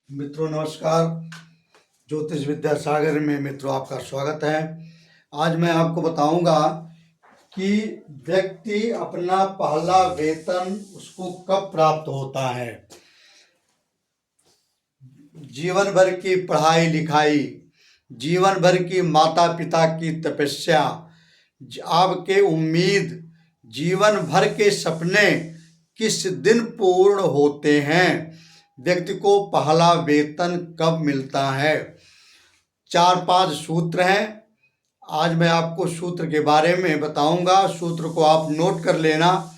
मित्रों नमस्कार। ज्योतिष विद्या सागर में मित्रों आपका स्वागत है। आज मैं आपको बताऊंगा कि व्यक्ति अपना पहला वेतन उसको कब प्राप्त होता है। जीवन भर की पढ़ाई लिखाई, जीवन भर की माता पिता की तपस्या, आपके उम्मीद, जीवन भर के सपने किस दिन पूर्ण होते हैं, व्यक्ति को पहला वेतन कब मिलता है। 4-5 सूत्र हैं। आज मैं आपको सूत्र के बारे में बताऊंगा। सूत्र को आप नोट कर लेना।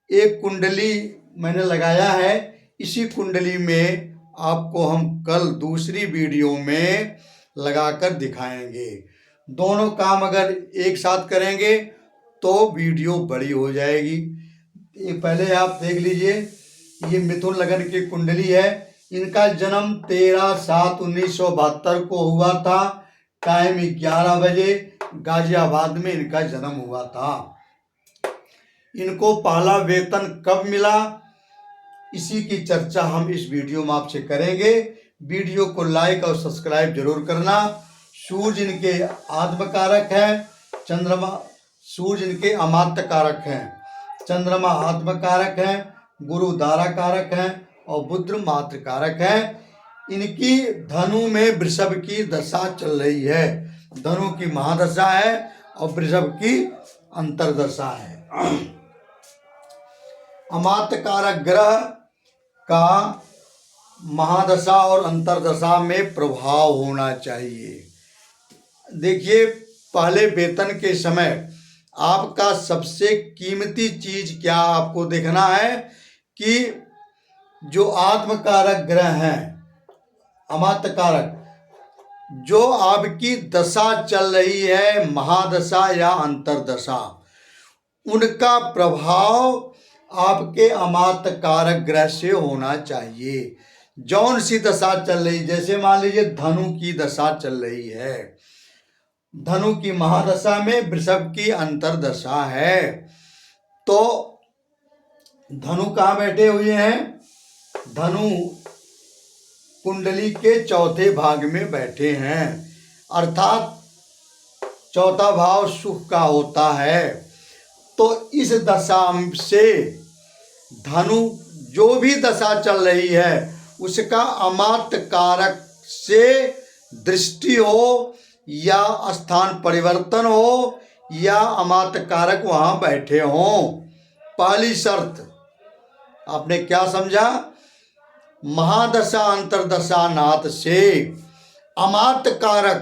एक कुंडली मैंने लगाया है, इसी कुंडली में आपको हम कल दूसरी वीडियो में लगाकर दिखाएंगे। दोनों काम अगर एक साथ करेंगे तो वीडियो बड़ी हो जाएगी। ये पहले आप देख लीजिए, ये मिथुन लगन की कुंडली है। इनका जन्म 13/7/1972 को हुआ था। टाइम 11 बजे, गाजियाबाद में इनका जन्म हुआ था। इनको पहला वेतन कब मिला, इसी की चर्चा हम इस वीडियो में आपसे करेंगे। वीडियो को लाइक और सब्सक्राइब जरूर करना। सूर्य इनके आत्मकारक है, चंद्रमा सूर्य इनके अमात्य कारक हैं, चंद्रमा आत्मकारक है, गुरु दारा कारक है और बुध मात्र कारक है। इनकी धनु में वृषभ की दशा चल रही है। धनु की महादशा है और वृषभ की अंतरदशा है। अमात्य कारक ग्रह का महादशा और अंतरदशा में प्रभाव होना चाहिए। देखिए, पहले वेतन के समय आपका सबसे कीमती चीज क्या आपको देखना है कि जो आत्मकारक ग्रह हैं, अमात्य कारक, जो आपकी दशा चल रही है, महादशा या अंतरदशा, उनका प्रभाव आपके अमात्य कारक ग्रह से होना चाहिए। जौन सी दशा चल रही, जैसे मान लीजिए धनु की दशा चल रही है, धनु की महादशा में वृषभ की अंतरदशा है, तो धनु कहाँ बैठे हुए हैं? धनु कुंडली के चौथे भाग में बैठे हैं, अर्थात चौथा भाव सुख का होता है। तो इस दशा से धनु जो भी दशा चल रही है उसका अमात्य कारक से दृष्टि हो या स्थान परिवर्तन हो या अमात्य कारक वहां बैठे हों। पहली शर्त आपने क्या समझा? महादशा अंतरदशा नाथ से अमात्य कारक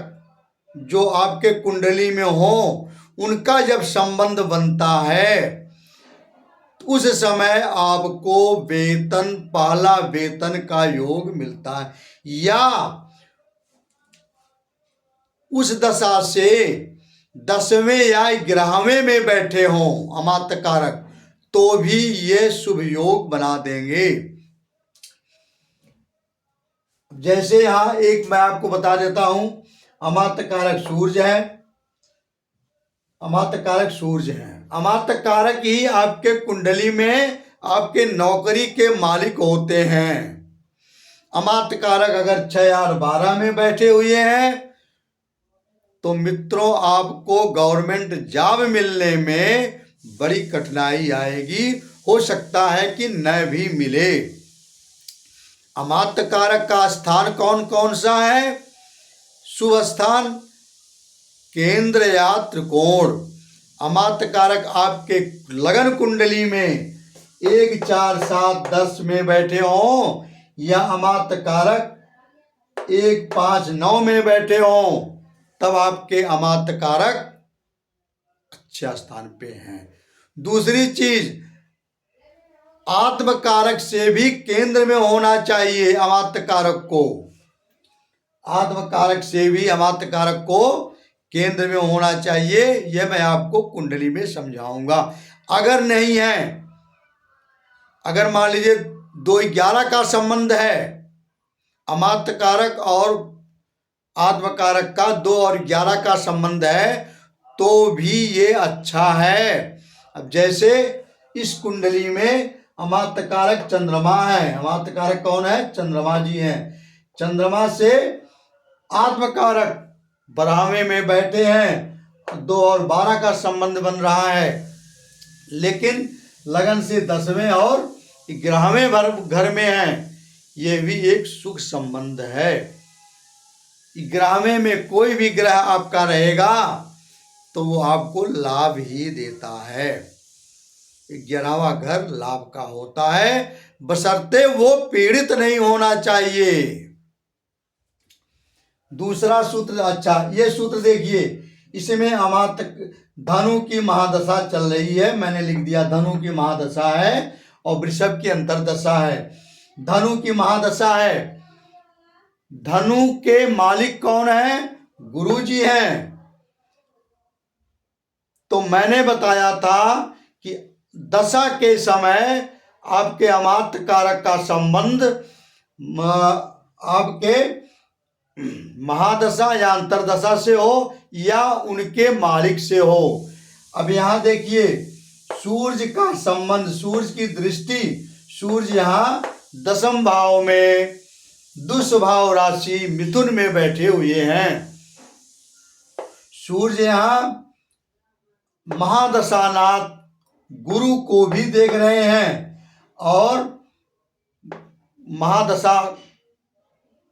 जो आपके कुंडली में हो, उनका जब संबंध बनता है उस समय आपको वेतन, पहला वेतन का योग मिलता है। या उस दशा से 10वें या 11वें में बैठे हों अमात्य कारक, तो भी ये शुभ योग बना देंगे। जैसे यहां एक मैं आपको बता देता हूं, अमात्य कारक सूर्य है, अमात्य कारक सूर्य है। अमात्य कारक ही आपके कुंडली में आपके नौकरी के मालिक होते हैं। अमात्य कारक अगर 6 और 12 में बैठे हुए हैं तो मित्रों आपको गवर्नमेंट जॉब मिलने में बड़ी कठिनाई आएगी। हो सकता है कि न भी मिले। अमात्य कारक का स्थान कौन कौन सा है? शुभ स्थान केंद्र या त्रिकोण। अमात्य कारक आपके लगन कुंडली में 1, 4, 7, 10 में बैठे हों या अमात्य कारक 1, 5, 9 में बैठे हों, तब आपके अमात्य कारक अच्छे स्थान पे हैं। दूसरी चीज, आत्मकारक से भी केंद्र में होना चाहिए अमात्य कारक को। आत्मकारक से भी अमात्य कारक को केंद्र में होना चाहिए। यह मैं आपको कुंडली में समझाऊंगा। अगर नहीं है, अगर मान लीजिए 2-11 का संबंध है, अमात्य कारक और आत्मकारक का 2 और 11 का संबंध है, तो भी ये अच्छा है। अब जैसे इस कुंडली में अमात्य कारक चंद्रमा है। अमात्य कारक कौन है? चंद्रमा जी हैं। चंद्रमा से आत्मकारक 12वें में बैठे हैं, 2 और 12 का संबंध बन रहा है। लेकिन लगन से 10वें और 11वें घर में है, ये भी एक सुख संबंध है। 11वें में कोई भी ग्रह आपका रहेगा तो वो आपको लाभ ही देता है। 11वां घर लाभ का होता है, बशर्ते वो पीड़ित नहीं होना चाहिए। दूसरा सूत्र, अच्छा ये सूत्र देखिए, इसमें अमात्य धनु की महादशा चल रही है, मैंने लिख दिया धनु की महादशा है और वृषभ की अंतरदशा है। धनु की महादशा है, धनु के मालिक कौन है? गुरु जी हैं। तो मैंने बताया था कि दशा के समय आपके अमात्य कारक का संबंध आपके महादशा या अंतरदशा से हो या उनके मालिक से हो। अब यहाँ देखिए सूर्य का संबंध, सूर्य की दृष्टि, सूर्य यहाँ 10वें भाव में दुस्वभाव राशि मिथुन में बैठे हुए हैं। सूर्य यहाँ महादशानाथ गुरु को भी देख रहे हैं और महादशा,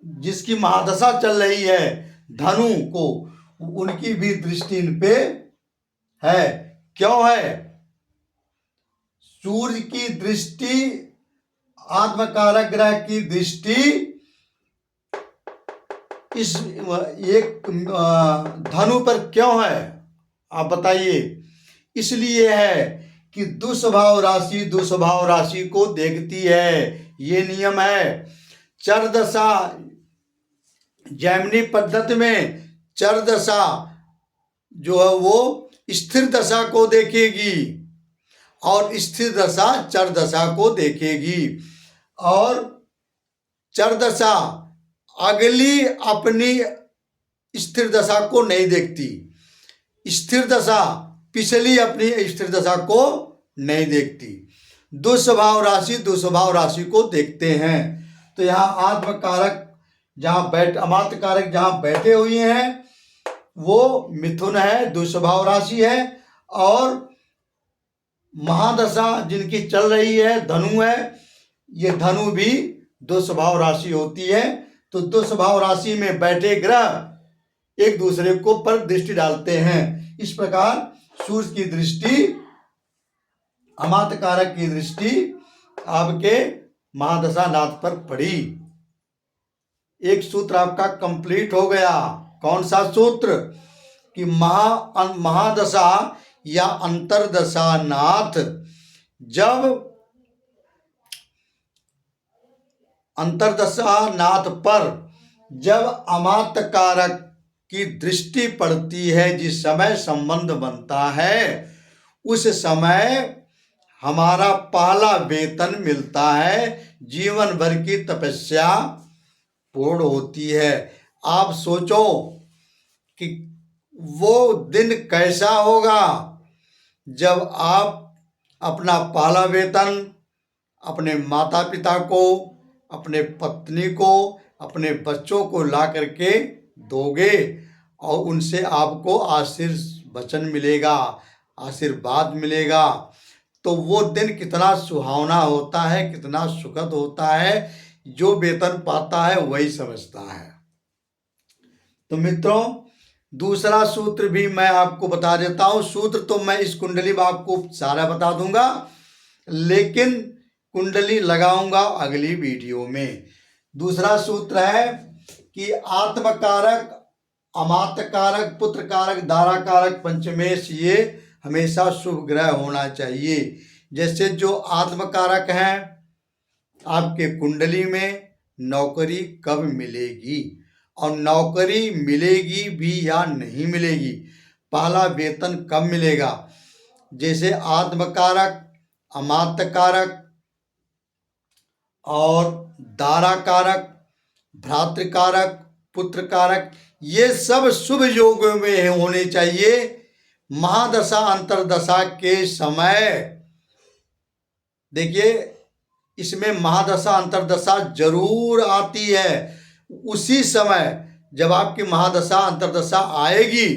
जिसकी महादशा चल रही है धनु को, उनकी भी दृष्टि इन पे है। क्यों है? सूर्य की दृष्टि, आत्मकारक ग्रह की दृष्टि इस एक धनु पर क्यों है आप बताइए? इसलिए है कि दुस्वभाव राशि को देखती है, ये नियम है। चरदशा जैमिनी पद्धति में चरदशा जो है वो स्थिर दशा को देखेगी और स्थिर दशा चरदशा को देखेगी, और चरदशा अगली अपनी स्थिर दशा को नहीं देखती, स्थिर दशा पिछली अपनी स्थिर दशा को नहीं देखती। दुस्वभाव राशि को देखते हैं। तो यहाँ आत्मकारक जहाँ अमात्य कारक जहाँ बैठे हुए हैं वो मिथुन है, दुस्वभाव राशि है, और महादशा जिनकी चल रही है धनु है, ये धनु भी दुस्वभाव राशि होती है। तो दुस्वभाव राशि में बैठे ग्रह एक दूसरे को पर दृष्टि डालते हैं। इस प्रकार सूर्य की दृष्टि, अमात्य कारक की दृष्टि आपके महादशा नाथ पर पड़ी। एक सूत्र आपका कंप्लीट हो गया। कौन सा सूत्र? कि महादशा या अंतरदशा नाथ जब अंतरदशा नाथ पर जब अमात्य कारक की दृष्टि पड़ती है, जिस समय संबंध बनता है, उस समय हमारा पहला वेतन मिलता है, जीवन भर की तपस्या पूर्ण होती है। आप सोचो कि वो दिन कैसा होगा जब आप अपना पहला वेतन अपने माता पिता को, अपने पत्नी को, अपने बच्चों को ला करके दोगे और उनसे आपको आशीर्वचन मिलेगा, आशीर्वाद मिलेगा। तो वो दिन कितना सुहावना होता है, कितना सुखद होता है। जो वेतन पाता है वही समझता है। तो मित्रों, दूसरा सूत्र भी मैं आपको बता देता हूँ। सूत्र तो मैं इस कुंडली में आपको सारा बता दूंगा, लेकिन कुंडली लगाऊंगा अगली वीडियो में। दूसरा सूत्र है कि आत्मकारक, अमात्य कारक, पुत्र कारक, दारा कारक, पंचमेश, ये हमेशा शुभ ग्रह होना चाहिए। जैसे जो आत्मकारक हैं आपके कुंडली में नौकरी कब मिलेगी और नौकरी मिलेगी भी या नहीं मिलेगी, पहला वेतन कब मिलेगा, जैसे आत्मकारक, अमात्य कारक और दारा कारक, भ्रातृकारक, पुत्र कारक, ये सब शुभ योग में होने चाहिए। महादशा अंतरदशा के समय देखिए इसमें महादशा अंतर्दशा जरूर आती है। उसी समय जब आपकी महादशा अंतर्दशा आएगी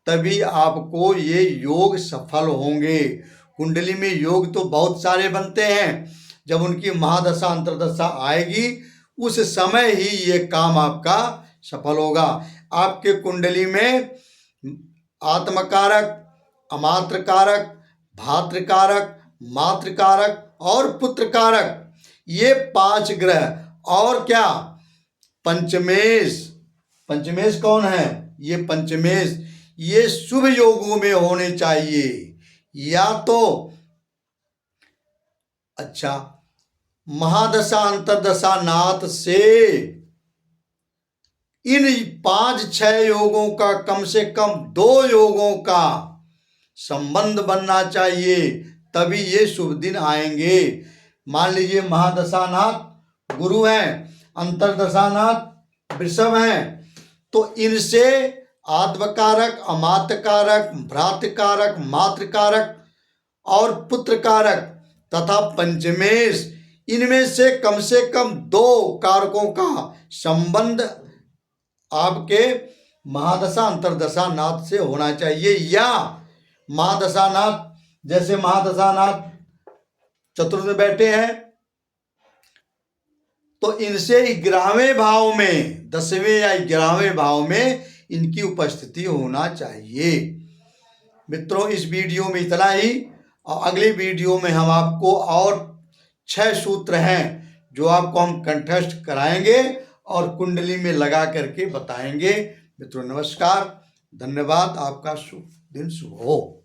तभी आपको ये योग सफल होंगे। कुंडली में योग तो बहुत सारे बनते हैं, जब उनकी महादशा अंतर्दशा आएगी उस समय ही ये काम आपका सफल होगा। आपके कुंडली में आत्मकारक, अमात्रकारक, भातृकारक, मातृकारक और पुत्रकारक ये 5 ग्रह और क्या पंचमेश, पंचमेश कौन है? ये पंचमेश ये शुभ योगों में होने चाहिए। या तो अच्छा महादशा अंतर्दशा नाथ से इन 5-6 योगों का कम से कम 2 योगों का संबंध बनना चाहिए, तभी ये शुभ दिन आएंगे। मान लीजिए महादशानाथ गुरु हैं, अंतर्दशानाथ वृषभ हैं, तो इनसे आत्मकारक, अमात्यकारक, भ्रातृकारक, मातृकारक और पुत्रकारक तथा पंचमेश इनमें से कम 2 कारकों का संबंध आपके महादशा अंतर्दशा नाथ से होना चाहिए। या महादशा नाथ, जैसे महादशा नाथ चतुर्थ में बैठे हैं तो इनसे 11वें भाव में, 10वें या 11वें भाव में इनकी उपस्थिति होना चाहिए। मित्रों इस वीडियो में इतना ही, और अगली वीडियो में हम आपको और 6 सूत्र हैं जो आपको हम कंठस्थ कराएंगे और कुंडली में लगा करके बताएंगे। मित्रों नमस्कार, धन्यवाद, आपका शुभ दिन शुभ हो।